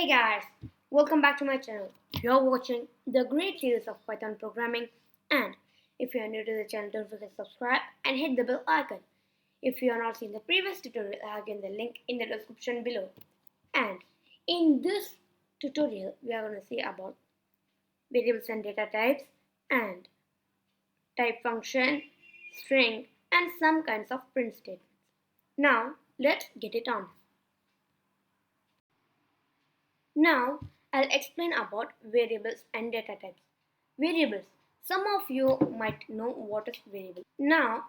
Hey guys, welcome back to my channel. You're watching the great series of Python programming, and if you are new to the channel, don't forget to subscribe and hit the bell icon. If you have not seen the previous tutorial, I have given the link in the description below. And in this tutorial, we are going to see about variables and data types and type function, string, and some kinds of print statements. Now, let's get it on. Now, I'll explain about variables and data types. Variables. Some of you might know what is variable. Now,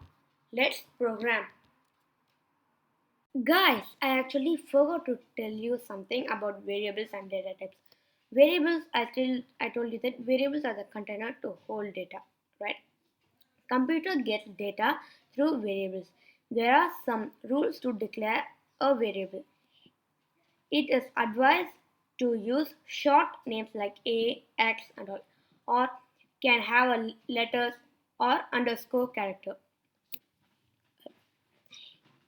let's program. Guys, I actually forgot to tell you something about variables and data types. Variables, I told you that variables are the container to hold data, right? Computer gets data through variables. There are some rules to declare a variable. It is advised to use short names like A, X, and all, or can have a letters or underscore character.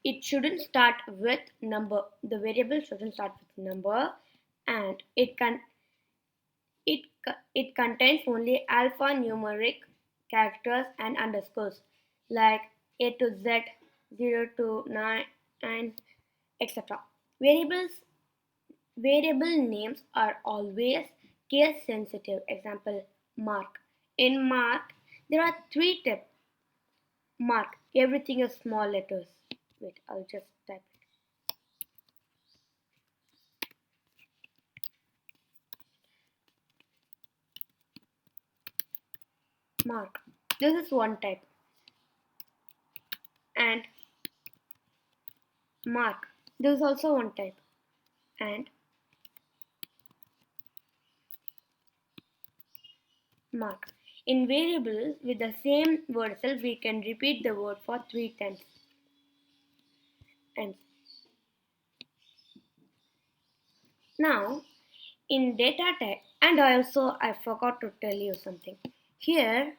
It shouldn't start with number. The variable shouldn't start with number, and it contains only alphanumeric characters and underscores like A to Z, 0 to 9, etc. Variables Variable names are always case sensitive. Example, mark. In mark, there are three types. Mark. Everything is small letters. Wait, I'll just type it. Mark. This is one type. And mark. This is also one type. And mark. In variables with the same word itself, we can repeat the word for 3 times. And now, in data type, and also I forgot to tell you something. Here,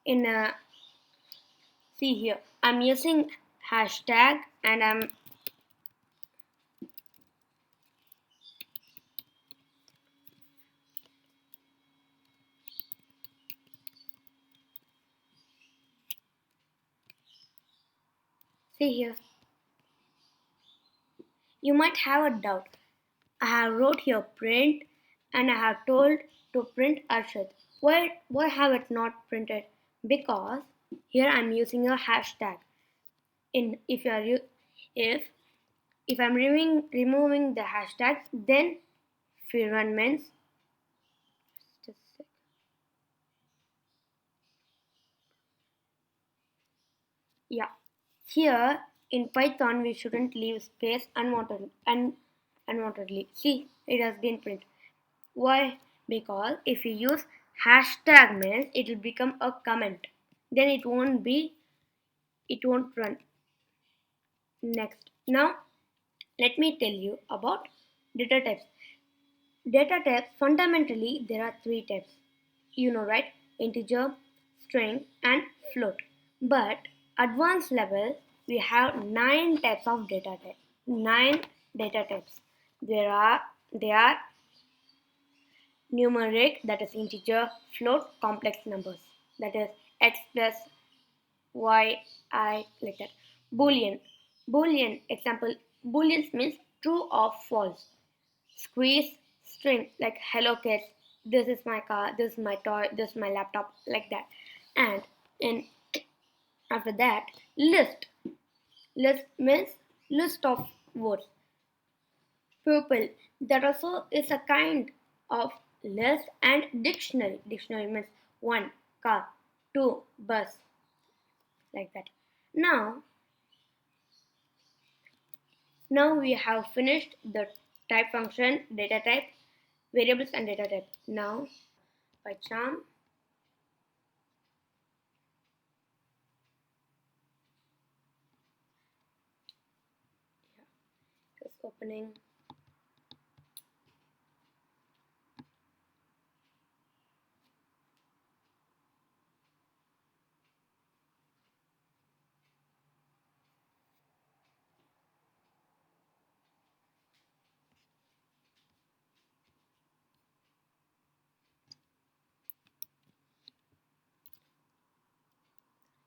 in a see here, I'm using hashtag and I'm see here. You might have a doubt. I have wrote here print and I have told to print Arshad. Why have it not printed? Because here I'm using a hashtag. In if you are if I'm removing the hashtags, then run means just a sec. Yeah. Here in Python we shouldn't leave space unwantedly. See, it has been printed. Why? Because if you use hashtag means it will become a comment. Then it won't run. Next. Now let me tell you about data types. Data types fundamentally there are three types. You know, right? Integer, string, and float. But advanced level we have 9 types of data type. 9 data types. They are numeric, that is integer, float, complex numbers, that is x plus y, I, like that. Boolean. Boolean, example, booleans means true or false. Squeeze, string, like hello kids, this is my car, this is my toy, this is my laptop, like that. And in after that, list. List means list of words. Pupil, that also is a kind of list. And dictionary. Dictionary means one car, two bus, like that. Now we have finished the type function, data type, variables, and data type. Now PyCharm. Yeah, just opening.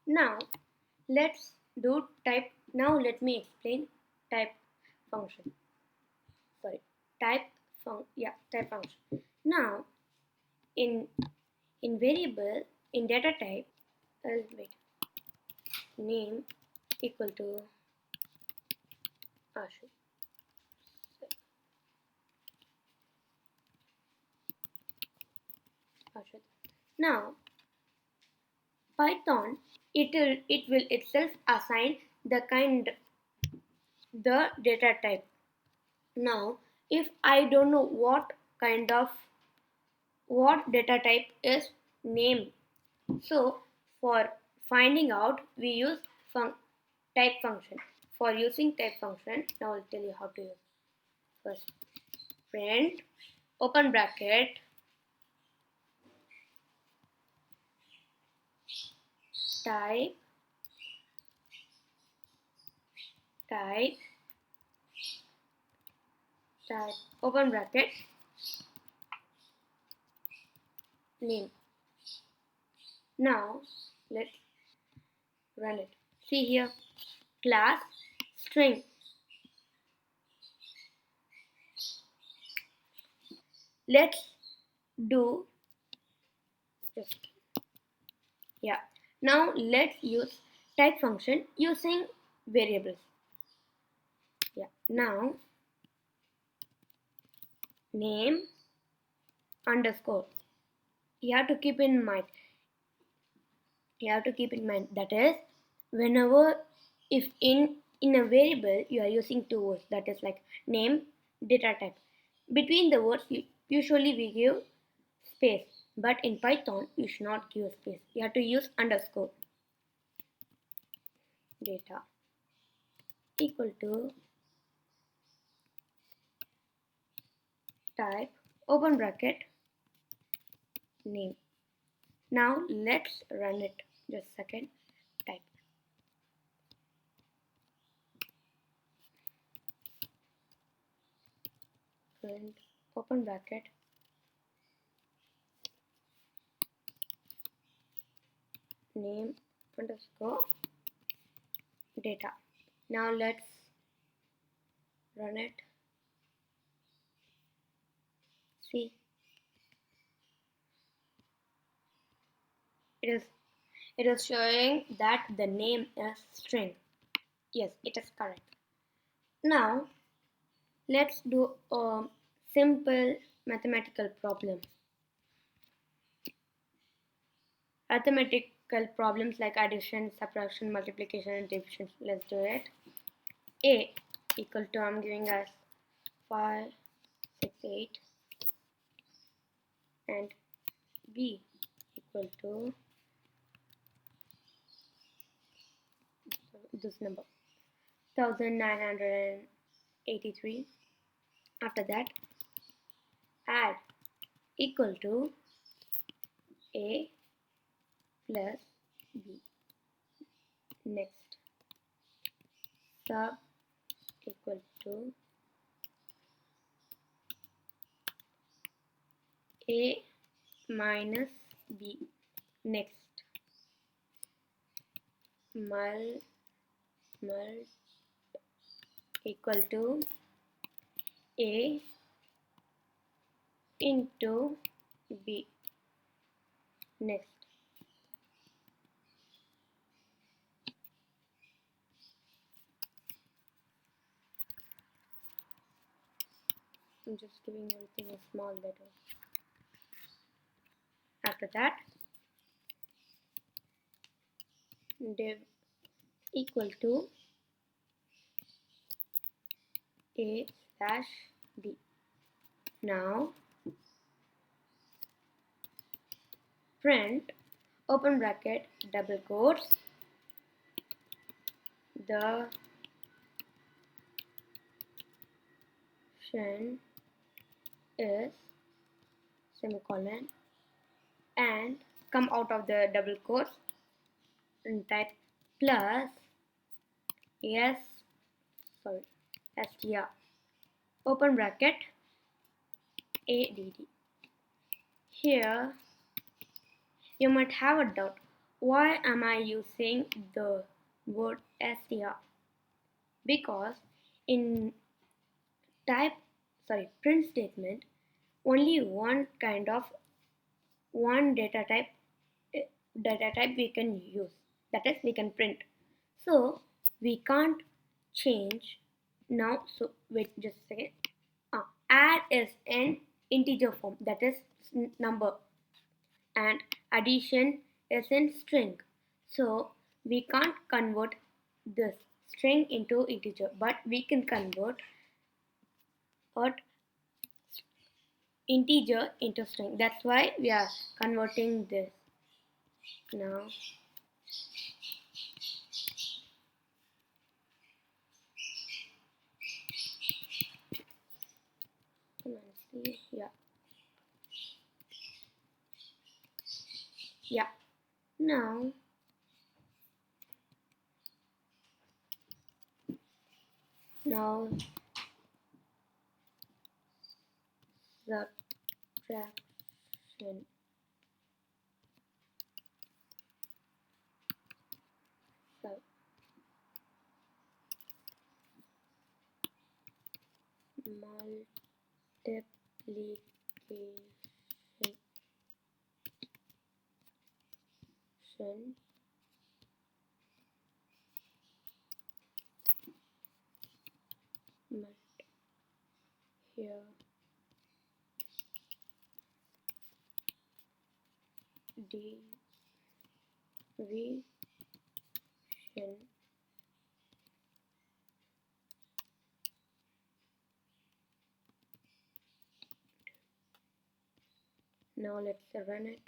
Now let's do type. Now let me explain type function. Sorry, type function. Now in variable in data type, wait, name equal to Ashu. Now Python it will itself assign the data type. Now if I don't know what data type is name, so for finding out we use type function. For using type function, now I'll tell you how to use. First, print open bracket type type type open bracket name. Now let's run it. See here, class string. Let's do just yeah. Now let's use type function using variables. Yeah. Now name underscore. You have to keep in mind. You have to keep in mind that is whenever if in a variable you are using two words, that is like name, data type. Between the words usually we give space, but in Python you should not give space. You have to use underscore. Data equal to type open bracket name. Now let's run it. Just a second. Type print open bracket name underscore data. Now let's run it. See, it is showing that the name is string. Yes, it is correct. Now let's do a simple mathematical problem. Mathematical problems like addition, subtraction, multiplication, and division. Let's do it. A equal to, I'm giving us 5, 6, 8, and B equal to this number 1983. After that, add equal to A plus B. Next, sub equal to A minus B. Next, mul equal to A into B. Next, I'm just giving everything a small letter. After that, div equal to A slash B. Now print open bracket double quotes the function is semicolon and come out of the double quotes and type plus str open bracket add. Here you might have a doubt, Why am I using the word str? Because in type print statement, only one data type we can use, that is we can print. So we can't change now. So wait just a second. Add is an integer form, that is number, and addition is in string. So we can't convert this string into integer, but we can convert what integer into string. That's why we are converting this now. Come on, see. Yeah. Now now subtraction sub multiplication must here division. Now let's run it.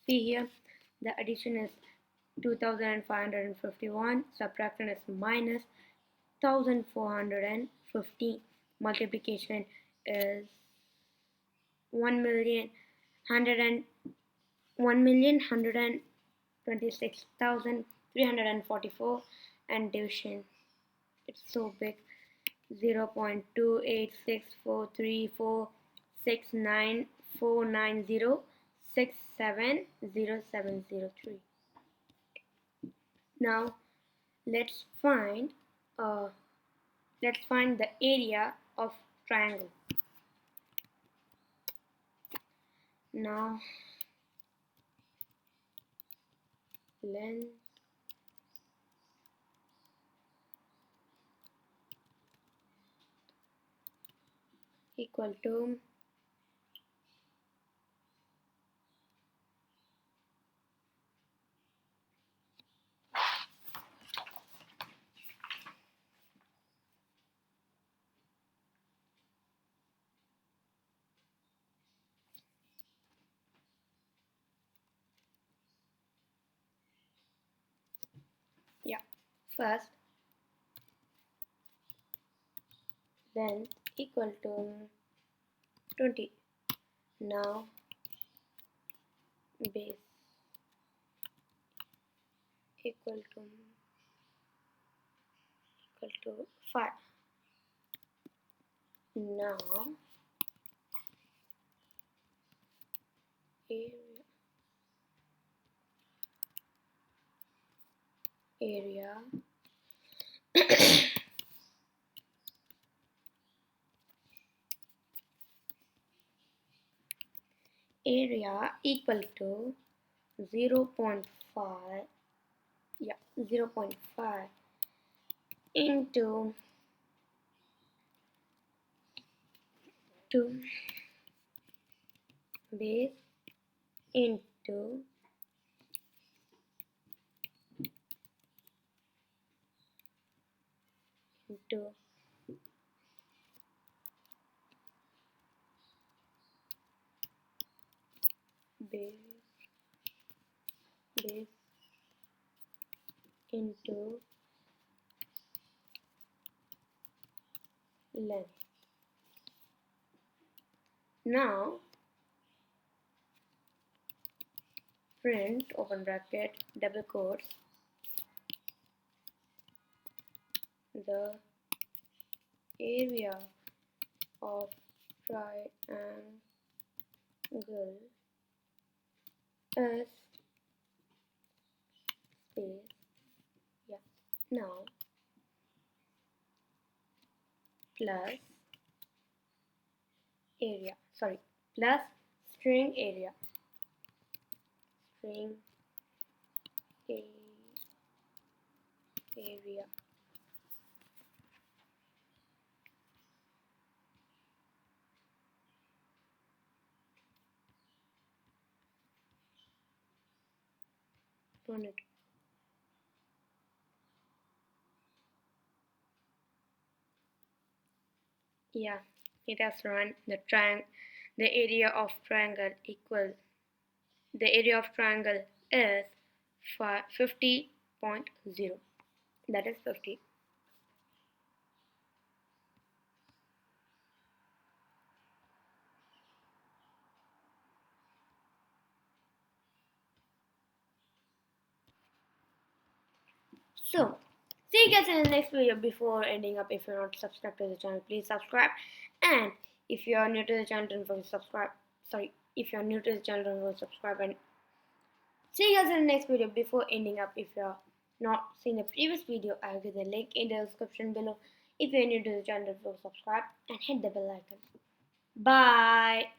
See here, the addition is 2551, subtraction is minus 1450, multiplication is 1,126,344, and division, it's so big, 0.28643469490670703. Now let's find uh, the area of triangle. Now length equal to first length equal to 20. Now base equal to 5. Now area area equal to 0.5 0.5 into 2 base into base into length. Now print open bracket double quotes the area of triangle is space, yeah, now plus area, sorry, plus string area, string area. Run it. Yeah, it has run. The area of triangle equal. The area of triangle is 50.0. That is 50. So, see you guys in the next video. Before ending up, if you're not subscribed to the channel, please subscribe. And if you are new to the channel, don't forget to subscribe. Sorry, if you are new to the channel, don't forget to subscribe. And see you guys in the next video. Before ending up, if you are not seen the previous video, I'll give the link in the description below. If you're new to the channel, don't forget to subscribe and hit the bell icon. Bye.